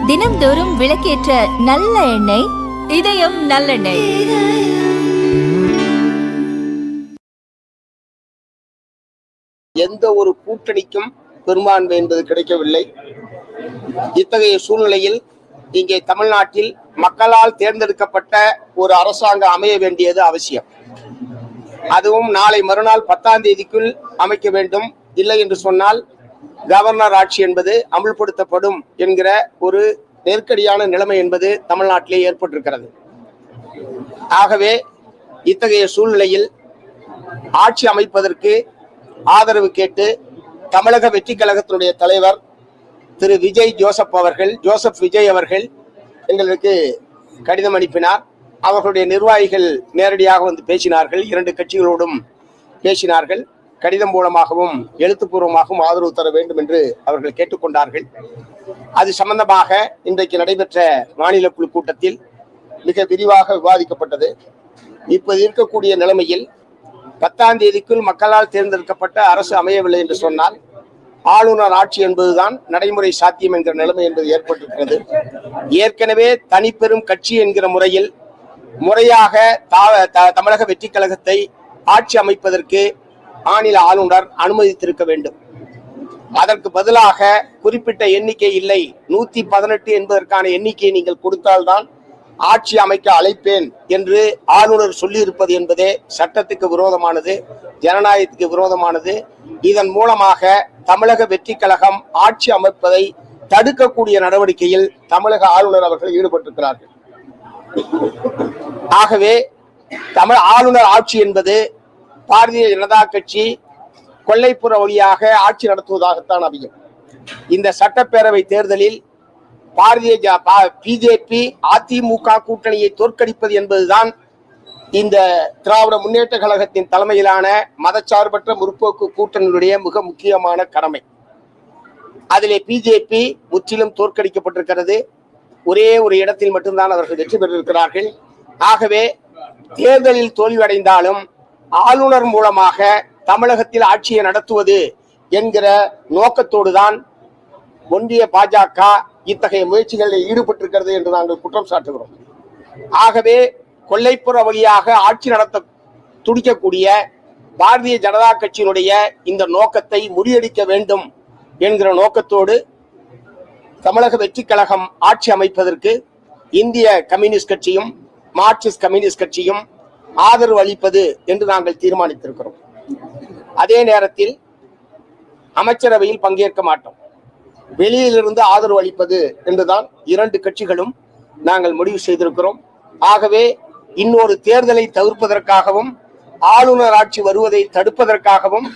தினம்தோறும் விளக்கேற்ற நல்ல எண்ணெய் இதயம் நல்லெண்ணெய். எந்த ஒரு கூட்டணிக்கும் பெரும்பான்மை என்பது கிடைக்கவில்லை. இத்தகைய சூழ்நிலையில் இங்கே தமிழ்நாட்டில் மக்களால் தேர்ந்தெடுக்கப்பட்ட ஒரு அரசாங்கம் அமைய வேண்டியது அவசியம். அதுவும் நாளை மறுநாள் 10ஆம் தேதிக்குள் அமைக்க வேண்டும். இல்லை என்று சொன்னால் கவர்னர் ஆட்சி என்பது அமுல்படுத்தப்படும் என்கிற ஒரு நெருக்கடியான நிலைமை என்பது தமிழ்நாட்டிலே ஏற்பட்டிருக்கிறது. ஆகவே இத்தகைய சூழ்நிலையில் ஆட்சி அமைப்பதற்கு ஆதரவு கேட்டு தமிழக வெற்றி கழகத்தினுடைய தலைவர் திரு ஜோசப் விஜய் அவர்கள் எங்களுக்கு கடிதம் அனுப்பினார். அவர்களுடைய நிர்வாகிகள் நேரடியாக வந்து பேசினார்கள். 2 கட்சிகளோடும் பேசினார்கள். கடிதம் மூலமாகவும் எழுத்துப்பூர்வமாகவும் ஆதரவு தர வேண்டும் என்று அவர்கள் கேட்டுக்கொண்டார்கள். அது சம்பந்தமாக இன்றைக்கு நடைபெற்ற மாநில குழு கூட்டத்தில் மிக விரிவாக விவாதிக்கப்பட்டது. இப்போது இருக்கக்கூடிய நிலைமையில் 10ஆம் தேதிக்குள் மக்களால் தேர்ந்தெடுக்கப்பட்ட அரசு அமையவில்லை என்று சொன்னால் ஆளுநர் ஆட்சி என்பதுதான் நடைமுறை சாத்தியம் என்கிற நிலைமை என்பது ஏற்பட்டிருக்கிறது. ஏற்கனவே தனிப்பெரும் கட்சி என்கிற முறையில் முறையாக தமிழக வெற்றி கழகத்தை ஆட்சி அமைப்பதற்கு மாநில ஆளுநர் அனுமதித்திருக்க வேண்டும். அதற்கு பதிலாக குறிப்பிட்ட எண்ணிக்கை இல்லை, 118 என்பதற்கான எண்ணிக்கையை நீங்கள் கொடுத்தால்தான் ஆட்சி அமைக்க அழைப்பேன் என்று ஆளுநர் சொல்லி இருப்பது என்பதே சட்டத்துக்கு விரோதமானது, ஜனநாயகத்துக்கு விரோதமானது. இதன் மூலமாக தமிழக வெற்றி கழகம் ஆட்சி அமைப்பதை தடுக்கக்கூடிய நடவடிக்கையில் தமிழக ஆளுநர் அவர்கள் ஈடுபட்டிருக்கிறார்கள். ஆகவே ஆளுநர் ஆட்சி என்பது பாரதிய ஜனதா கட்சி கொல்லைப்புற வழியாக ஆட்சி நடத்துவதாகத்தான் அமையும். இந்த சட்டப்பேரவை தேர்தலில் பிஜேபி அதிமுக கூட்டணியை தோற்கடிப்பது என்பதுதான் இந்த திராவிட முன்னேற்ற கழகத்தின் தலைமையிலான மதச்சார்பற்ற முற்போக்கு கூட்டணியுடைய மிக முக்கியமான கடமை. அதிலே பிஜேபி முற்றிலும் தோற்கடிக்கப்பட்டிருக்கிறது. ஒரே ஒரு இடத்தில் மட்டும்தான் அவர்கள் வெற்றி பெற்றிருக்கிறார்கள். ஆகவே தேர்தலில் தோல்வியடைந்தாலும் ஆளுநர் மூலமாக தமிழகத்தில் ஆட்சியை நடத்துவது என்கிற நோக்கத்தோடு தான் ஒன்றிய பாஜக இத்தகைய முயற்சிகளில் ஈடுபட்டிருக்கிறது என்று நாங்கள் குற்றம் சாட்டுகிறோம். ஆகவே கொல்லைப்புற வழியாக ஆட்சி நடத்த துடிக்கக்கூடிய பாரதிய ஜனதா கட்சியினுடைய இந்த நோக்கத்தை முறியடிக்க வேண்டும் என்கிற நோக்கத்தோடு தமிழக வெற்றி கழகம் ஆட்சி அமைப்பதற்கு இந்திய கம்யூனிஸ்ட் கட்சியும் மார்க்சிஸ்ட் கம்யூனிஸ்ட் கட்சியும் ஆதரவு அளிப்பது என்று நாங்கள் தீர்மானித்திருக்கிறோம். அதே நேரத்தில் அமைச்சரவையில் பங்கேற்க மாட்டோம், வெளியிலிருந்து ஆதரவு அளிப்பது என்றுதான் 2 கட்சிகளும் நாங்கள் முடிவு செய்திருக்கிறோம். ஆகவே இன்னொரு தேர்தலை தவிர்ப்பதற்காகவும் ஆளுநர் ஆட்சி வருவதை தடுப்பதற்காகவும்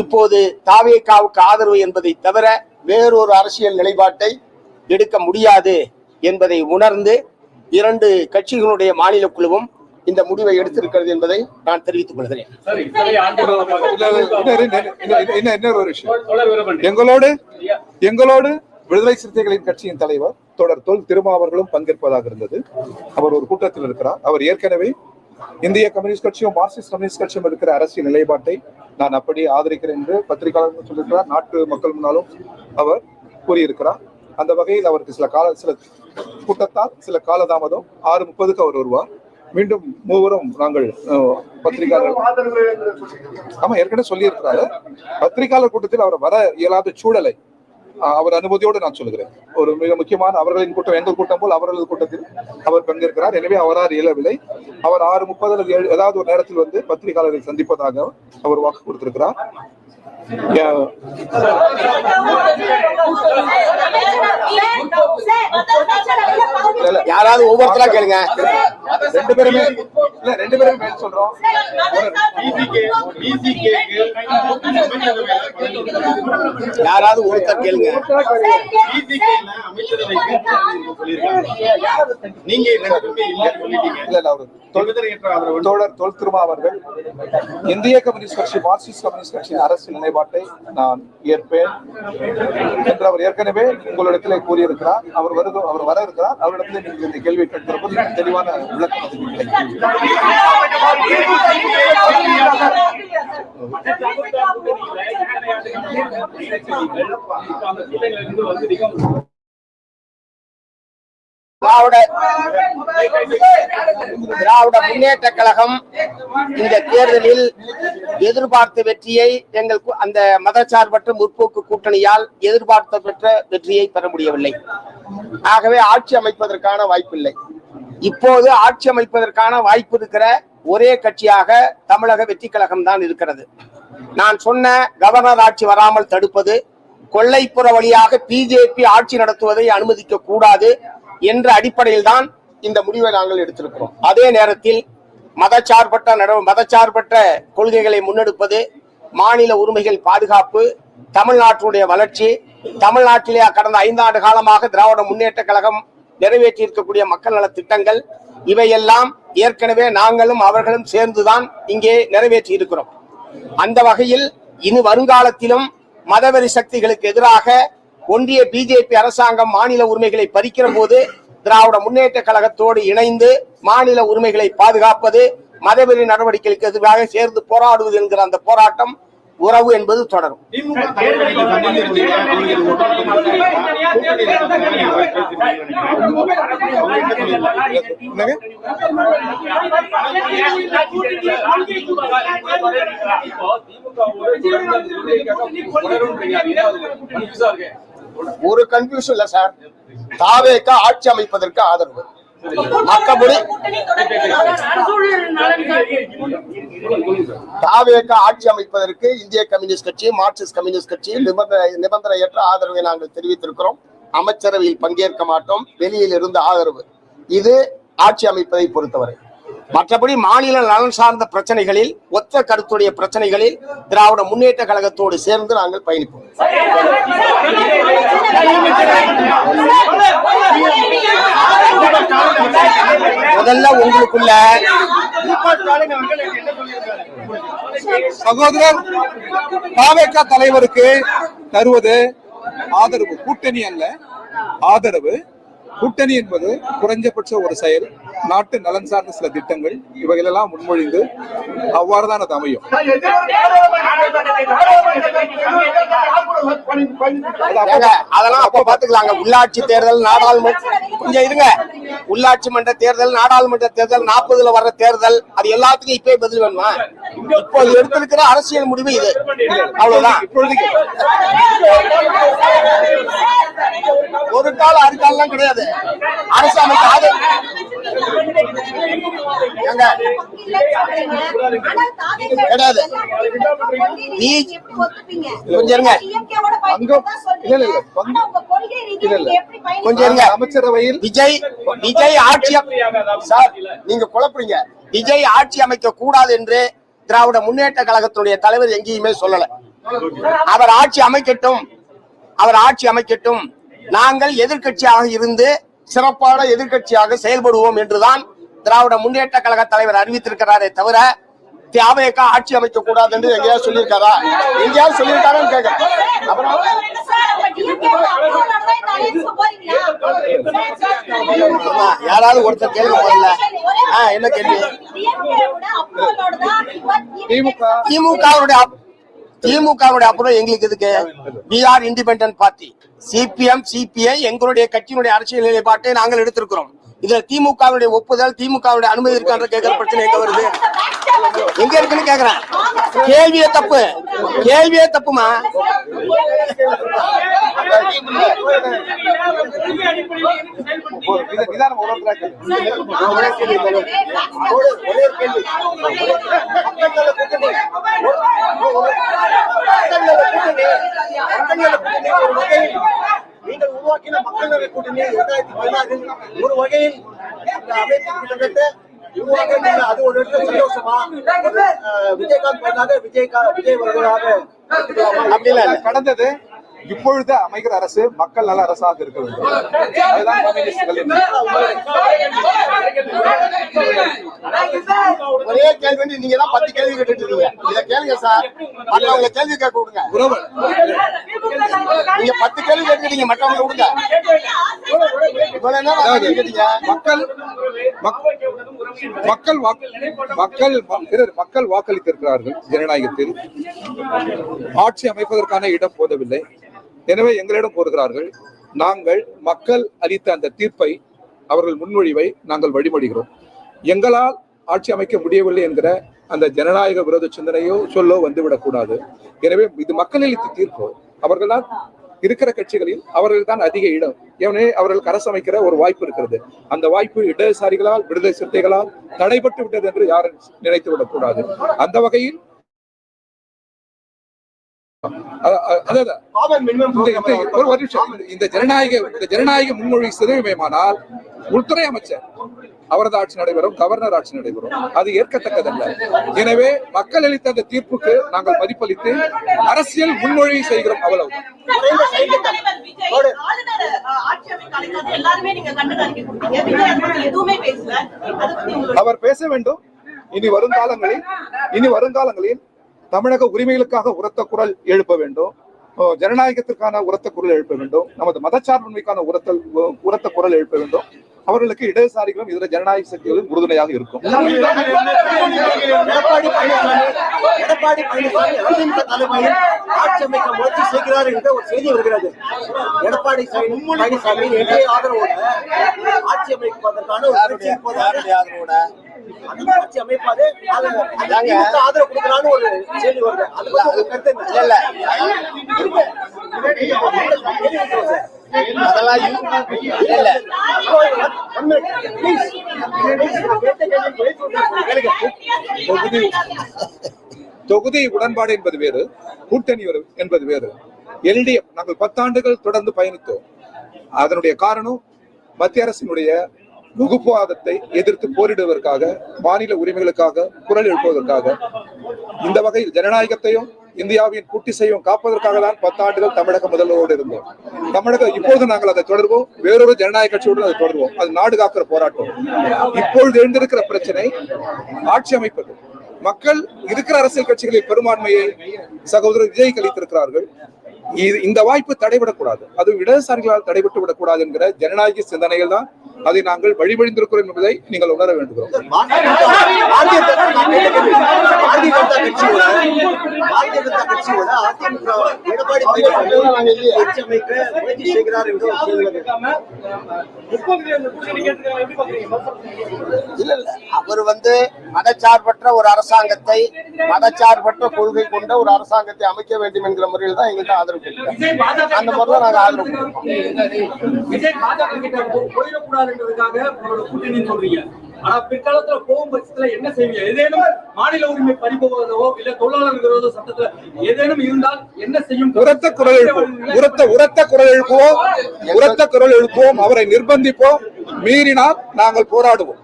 இப்போது தாவேகாவுக்கு ஆதரவு என்பதை தவிர வேறொரு அரசியல் நிலைப்பாட்டை எடுக்க முடியாது என்பதை உணர்ந்து 2 கட்சிகளுடைய மாநில குழுவும் இந்த முடிவை எடுத்திருக்கிறது என்பதை நான் தெரிவித்துக் கொள்கிறேன். எங்களோடு விடுதலை சிறுத்தைகளின் கட்சியின் தலைவர் தொடர் தொல் திருமாவர்களும் பங்கேற்பதாக இருந்தது. அவர் ஒரு கூட்டத்தில் இருக்கிறார். அவர் ஏற்கனவே இந்திய கம்யூனிஸ்ட் கட்சியும் மார்க்சிஸ்ட் கம்யூனிஸ்ட் கட்சியும் இருக்கிற அரசியல் நிலைப்பாட்டை நான் அப்படி ஆதரிக்கிறேன் என்று பத்திரிகையாளர்கள் சொல்லியிருக்கிறார். நாட்டு மக்கள் முன்னாலும் அவர் கூறியிருக்கிறார். அந்த வகையில் அவருக்கு சில கூட்டத்தால் சில காலதாமதம் 6:30 அவர் வருவார். மீண்டும் மூவரும் நாங்கள் பத்திரிகையாளர் ஏற்கனவே சொல்லி இருக்கிறாரு. பத்திரிகையாளர் கூட்டத்தில் அவர் வர இயலாத சூழலை அவர் அனுமதியோடு நான் சொல்லுகிறேன். ஒரு மிக முக்கியமான அவர்களின் கூட்டம், எங்கள் கூட்டம் போல் அவர்களது கூட்டத்தில் அவர் பங்கேற்கிறார். எனவே அவரால் இயலவில்லை. அவர் 6:30 அல்லது ஏதாவது ஒரு நேரத்தில் வந்து பத்திரிகையாளரை சந்திப்பதாக அவர் வாக்கு கொடுத்திருக்கிறார். யாராவது ஒவ்வொருத்தரா கேளுங்க. 2 பேருமே மேல் சொல்றோம். யாராவது ஒருத்தர் கேளுங்க. தொல் திருமா அவர்கள் இந்திய கம்யூனிஸ்ட் கட்சி மார்க்சிஸ்ட் கம்யூனிஸ்ட் கட்சியின் அரசியல் நிலைப்பாட்டை நான் ஏற்பேன் என்று அவர் ஏற்கனவே உங்களிடத்திலே கூறியிருக்கிறார். அவர் வர இருக்கிறார். அவரிடத்திலே நீங்கள் இந்த கேள்வியை கேட்கிறபோது தெளிவான விளக்கம் கிடைக்கும். திராவிட முன்னேற்ற கழகம் இந்த தேர்தலில் எதிர்பார்த்த வெற்றியை அந்த மதசார்பற்ற முற்போக்கு கூட்டணியால் எதிர்பார்த்த பெற்ற வெற்றியை பெற முடியவில்லை. ஆகவே ஆட்சி அமைப்பதற்கான வாய்ப்பில்லை. இப்போது ஆட்சி அமைப்பதற்கான வாய்ப்பு இருக்கிற ஒரே கட்சியாக தமிழக வெற்றி கழகம் தான் இருக்கிறது. நான் சொன்ன கவர்னர் ஆட்சி வராமல் தடுப்பது, கொள்ளைப்புற வழியாக பிஜேபி ஆட்சி நடத்துவதை அனுமதிக்க கூடாது என்ற அடிப்படையில் தான் இந்த முடிவை நாங்கள் எடுத்திருக்கிறோம். அதே நேரத்தில் மதச்சார்பற்ற கொள்கைகளை முன்னெடுப்பது, மாநில உரிமைகள் பாதுகாப்பு, தமிழ்நாட்டுடைய வளர்ச்சி, தமிழ்நாட்டிலே கடந்த 5 ஆண்டு காலமாக திராவிட முன்னேற்ற கழகம் நிறைவேற்றி இருக்கக்கூடிய மக்கள் நல திட்டங்கள், இவையெல்லாம் ஏற்கனவே நாங்களும் அவர்களும் சேர்ந்துதான் இங்கே நிறைவேற்றி இருக்கிறோம். அந்த வகையில் இனி வருங்காலத்திலும் மதவெறி சக்திகளுக்கு எதிராக ஒன்றிய பிஜேபி அரசாங்கம் மாநில உரிமைகளை பறிக்கிற போது திராவிட முன்னேற்ற கழகத்தோடு இணைந்து மாநில உரிமைகளை பாதுகாப்பது, மதவெறி நடவடிக்கைகளுக்கு எதிராக சேர்ந்து போராடுவது என்கிற அந்த போராட்டம், உறவு என்பது தொடரும். ஒரு கன்ஃபியூஷன் இல்ல சார். தாவேக ஆட்சி அமைப்பதற்கு ஆதரவு, மற்றபடி தாவேக ஆட்சி அமைப்பதற்கு இந்திய கம்யூனிஸ்ட் கட்சி, மார்க்சிஸ்ட் கம்யூனிஸ்ட் கட்சி நிபந்தனையற்ற ஆதரவை நாங்கள் தெரிவித்திருக்கிறோம். அமைச்சரவையில் பங்கேற்க மாட்டோம், வெளியில் இருந்து ஆதரவு. இது ஆட்சி அமைப்பதை பொறுத்தவரை. மற்றபடி மாநில நலன் சார்ந்த பிரச்சனைகளில், ஒத்த கருத்துடைய பிரச்சனைகளில் திராவிட முன்னேற்ற கழகத்தோடு சேர்ந்து நாங்கள் பயணிப்போம். முதல்ல உங்களுக்குள்ள சகோதரர் தாவேகா தலைவருக்கு தருவது ஆதரவு, கூட்டணி அல்ல, ஆதரவு. கூட்டணி என்பது குறைஞ்சபட்ச ஒரு செயல், நாட்டு நலன் சார்ந்த சில திட்டங்கள், இவைகளெல்லாம் முன்மொழிந்து அவ்வாறுதான் அது அமையும். அதெல்லாம் அப்ப பாத்துக்கலாங்க. உள்ளாட்சி தேர்தல், நாடாளுமன்ற, கொஞ்சம் இருங்க, உள்ளாட்சி மன்ற தேர்தல், நாடாளுமன்ற தேர்தல், 40ல வர்ற தேர்தல், அது எல்லாத்துக்கும் இப்பவே பதில் வேணுமா? இப்போது எடுத்திருக்கிற அரசியல் முடிவு இது, அவ்வளவுதான். ஒரு கால அறுக்காலாம் கிடையாது. அரசாங்கத்தை கிடையாது. அமைச்சரவையில் விஜய் ஆட்சி, சார் நீங்க குழப்பறீங்க. விஜய் ஆட்சி அமைக்க கூடாது என்று திராவிட முன்னேற்ற கழகத்துடைய தலைவர் எங்கேயுமே சொல்லல. அவர் ஆட்சி அமைக்கட்டும், நாங்கள் எதிர்கட்சியாக இருந்து சிறப்பான எதிர்கட்சியாக செயல்படுவோம் என்றுதான் திராவிட முன்னேற்ற கழக தலைவர் அறிவித்திருக்கிறாரே தவிர திமுக ஆட்சி அமைக்க கூடாது என்று எங்கேயாவது சொல்லியிருக்காரா? எங்கேயாவது சொல்லியிருக்காரான்னு கேட்கிறேன். யாராவது ஒருத்தர் கேள்வி போடல. என்ன கேள்வி? திமுகவுடைய அப்புறம் எங்களுக்கு எதுக்கு? we are independent party. CPM, CBI எங்களுடைய கட்சியினுடைய அரசியல் நிலைப்பாட்டை நாங்கள் எடுத்திருக்கிறோம். இதுல திமுகவுடைய ஒப்புதல், திமுகவுடைய அனுமதி இருக்கான்ற கேட்கிற பிரச்சனை எங்க வருது? எங்க இருக்குன்னு கேக்குறேன். கேள்வியே தப்புமா? நீங்கள் உருவாக்கின மக்கள் நல கூட்டணி 2016 ஒரு வகையில் அது ஒரு சந்தோஷமா? விஜயகாந்த் விஜய் வருவதாக கடந்தது இப்பொழுது அமைகிற அரசு மக்கள் நல அரசாக இருக்க வேண்டும். அதுதான் கம்யூனிஸ்டுகளின் ஒரே கேள்வி. நீங்க தான் 10 கேள்வி கேட்டுட்டு இருக்கீங்க. இத கேளுங்க சார். மற்றவங்க கேள்வி கேட்க விடுங்க. உறவு. நீங்க 10 கேள்வி கேட்டுட்டீங்க, மற்றவங்க விடுங்க. இவ்வளவு நேரம் கேட்டீங்க. மக்கள் வாக்களித்திருக்கிறார்கள். ஜனநாயகத்தில் ஆட்சி அமைப்பதற்கான இடம் போதவில்லை. எனவே எங்களிடம் கோருகிறார்கள். நாங்கள் மக்கள் அளித்த அந்த தீர்ப்பை, அவர்கள் முன்மொழிவை நாங்கள் வழிமொழிகிறோம். எங்களால் ஆட்சி அமைக்க முடியவில்லை என்கிற அந்த ஜனநாயக விரோத சிந்தனையோ சொல்லோ வந்துவிடக்கூடாது. எனவே இது மக்கள் அளித்த தீர்ப்பு. அவர்கள் தான் இருக்கிற கட்சிகளில் அவர்கள் தான் அதிக இடம். ஏனே அவர்களுக்கு அரசு அமைக்கிற ஒரு வாய்ப்பு இருக்கிறது. அந்த வாய்ப்பு இடதுசாரிகளால், விடுதலை சிறுத்தைகளால் தடைபட்டு விட்டது என்று யாரும் நினைத்து விடக்கூடாது. அந்த வகையில் இந்த ஜனநாயக முன்மொழி சிதைவுமானால் உள்துறை அமைச்சர் அவரது ஆட்சி நடைபெறும், கவர்னர் ஆட்சி நடைபெறும். அது ஏற்கத்தக்கதல்ல. எனவே மக்கள் அளித்த அந்த தீர்ப்புக்கு நாங்கள் மதிப்பளித்து அரசியல் முன்மொழி செய்கிறோம். அவ்வளவு. அவர் பேச வேண்டும். இனி வருங்காலங்களில் தமிழக உரிமைகளுக்காக உரத்த குரல் எழுப்ப வேண்டும். ஜனநாயகத்திற்கான உரத்த குரல் எழுப்ப வேண்டும். நமது மதச்சார்பின்மைக்கான உரத்த குரல் எழுப்ப வேண்டும். அவர்களுக்கு இடதுசாரிகளும் இதர ஜனநாயக சக்திகளும் உறுதுணையாக இருக்கும். எடப்பாடி பழனிசாமி அதிமுக தலைமையில் ஆட்சி அமைக்க முயற்சி செய்கிறார் என்ற ஒரு செய்தி வருகிறது. எடப்பாடி பழனிசாமி என்ஐஏ ஆதரவோட ஆட்சி அமைப்பதற்கான ஆதரவோட ஆட்சி அமைப்பாது ஆதரவு கொடுக்கலான்னு ஒரு செய்தி வருது. அது கருத்து இல்ல. தொகுதி உடன்பாடு என்பது வேறு, கூட்டணி என்பது வேறு. எல்டிஎஃப் நாங்கள் 10 ஆண்டுகள் தொடர்ந்து பயணித்தோம். அதனுடைய காரணம் மத்திய அரசினுடைய வகுப்புவாதத்தை எதிர்த்து போரிடுவதற்காக, மாநில உரிமைகளுக்காக குரல் எழுப்புவதற்காக, இந்த வகையில் ஜனநாயகத்தையும் இந்தியாவின் கூட்டிசையும் காப்பதற்காக தான் 10 ஆண்டுகள் தமிழக முதல்வரோடு இருந்தோம். இப்பொழுது நாங்கள் அதை தொடர்வோம். வேறொரு ஜனநாயக கட்சியோடு அதை தொடர்வோம். அது நாடு காக்கிற போராட்டம். இப்பொழுது எழுந்திருக்கிற பிரச்சனை ஆட்சி அமைப்பது. மக்கள் இருக்கிற அரசியல் கட்சிகளில் பெரும்பான்மையை சகோதரர் விஜய் அளித்திருக்கிறார்கள். இந்த வாய்ப்பு தடைபடக்கூடாது. அது இடதுசாரிகளால் தடைபட்டு விடக்கூடாது என்கிற ஜனநாயக சிந்தனைகள் தான் அதை நாங்கள் வழிமொழிந்திருக்கிறோம் என்பதை நீங்கள் உணர வேண்டும். அவர் மதச்சார்பற்ற ஒரு அரசாங்கத்தை, மதச்சார்பற்ற கொள்கை கொண்ட ஒரு அரசாங்கத்தை அமைக்க வேண்டும் என்கிற முறையில் தான் எங்கள்கிட்ட ஆதரவு கேட்கிறோம். அந்த முறையில் நாங்கள் ஆதரவு சொல்றீங்க. ஆனா பிற்காலத்துல போகும் பட்சத்துல என்ன செய்வீங்க? ஏதேனும் மாநில உரிமை பறிபோவதோ இல்ல தொழிலாளர் விரோத சட்டத்துல ஏதேனும் இருந்தால் என்ன செய்யும்? உரத்த குரல் எழுப்புவோம். அவரை நிர்பந்திப்போம். மீறினால் நாங்கள் போராடுவோம்.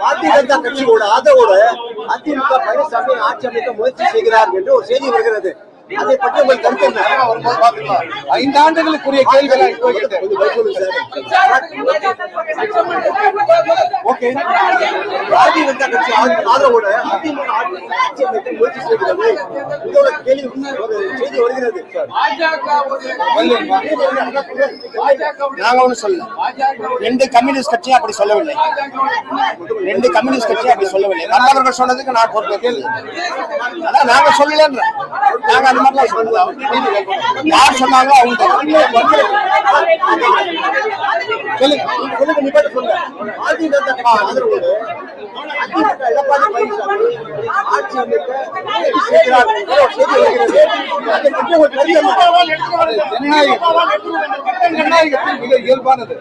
பாரதிய கட்சியோட ஆதரவோட அதிமுக பழனிசாமி ஆட்சி அமைக்க முயற்சி செய்கிறார் என்று ஒரு செய்தி வருகிறது. அதை பற்றி உங்கள் கருத்து என்ன? 5 ஆண்டுகளுக்குரிய கேள்விகளை பாரதிய ஜனதா கட்சி ஆதரவோட அதிமுக ஆட்சி அமைக்க முயற்சி செய்கிறது. இதோட கேள்வி ஒரு செய்தி வருகிறது. நாங்க ஒண்ணு சொல்ல, 2 கம்யூனிஸ்ட் கட்சியும் அப்படி சொல்லவில்லை. 2 கம்யூனிஸ்ட் கட்சியும் அப்படி சொல்லவில்லை. மற்றவர்கள் சொன்னதுக்கு நான் பொறுப்பேற்க. அதான் நாங்க சொல்லலன்ற, நாங்க அந்த மாதிரிலாம் சொல்லலாம். யார் சொன்னாங்களோ அவங்க பாரதிய ஜனதா கட்சி ஆதரவோடு அதிமுக எடப்பாடி பழனிசாமி ஆட்சி அமைக்க முயற்சி செய்கிறார் என்ற ஒரு செய்தி வருகிறது. அதை பற்றி ஒரு கருத்து ஜனநாயகத்தில் மிக இயல்பானது.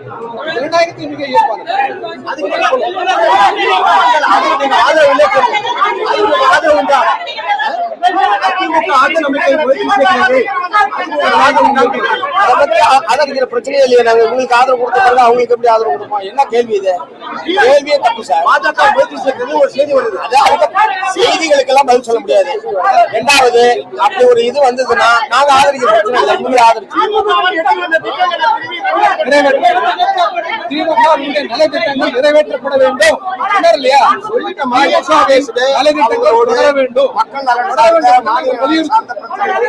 ஆதரவு உண்டா? அதிமுக திமுக ஆட்சி அமைக்க முயற்சி செய்கிறது. அதை பத்தி ஆதரிக்கிற பிரச்சனையே இல்லையே. நாங்க உங்களுக்கு ஆதரவு கொடுத்த பிறகு அவங்களுக்கு எப்படி ஆதரவு கொடுப்போம்? என்ன கேள்வி இது? கேள்வியே தப்பு சார். பாஜக முயற்சி செய்கிறது ஒரு செய்தி வருது. செய்திகளுக்கெல்லாம் பதில் சொல்ல முடியாது. இரண்டாவது, அப்படி ஒரு இது வந்ததுன்னா நாங்க ஆதரிக்கிற பிரச்சனை இல்லை. நீங்க ஆதரிச்சு திமுக நலத்திட்டங்கள் நிறைவேற்றப்பட வேண்டும் இல்லையா? நலத்திட்டங்கள் தொடர வேண்டும். மக்கள் நலன் சார்ந்த மாநில நலன் சார்ந்த பிரச்சனைகள்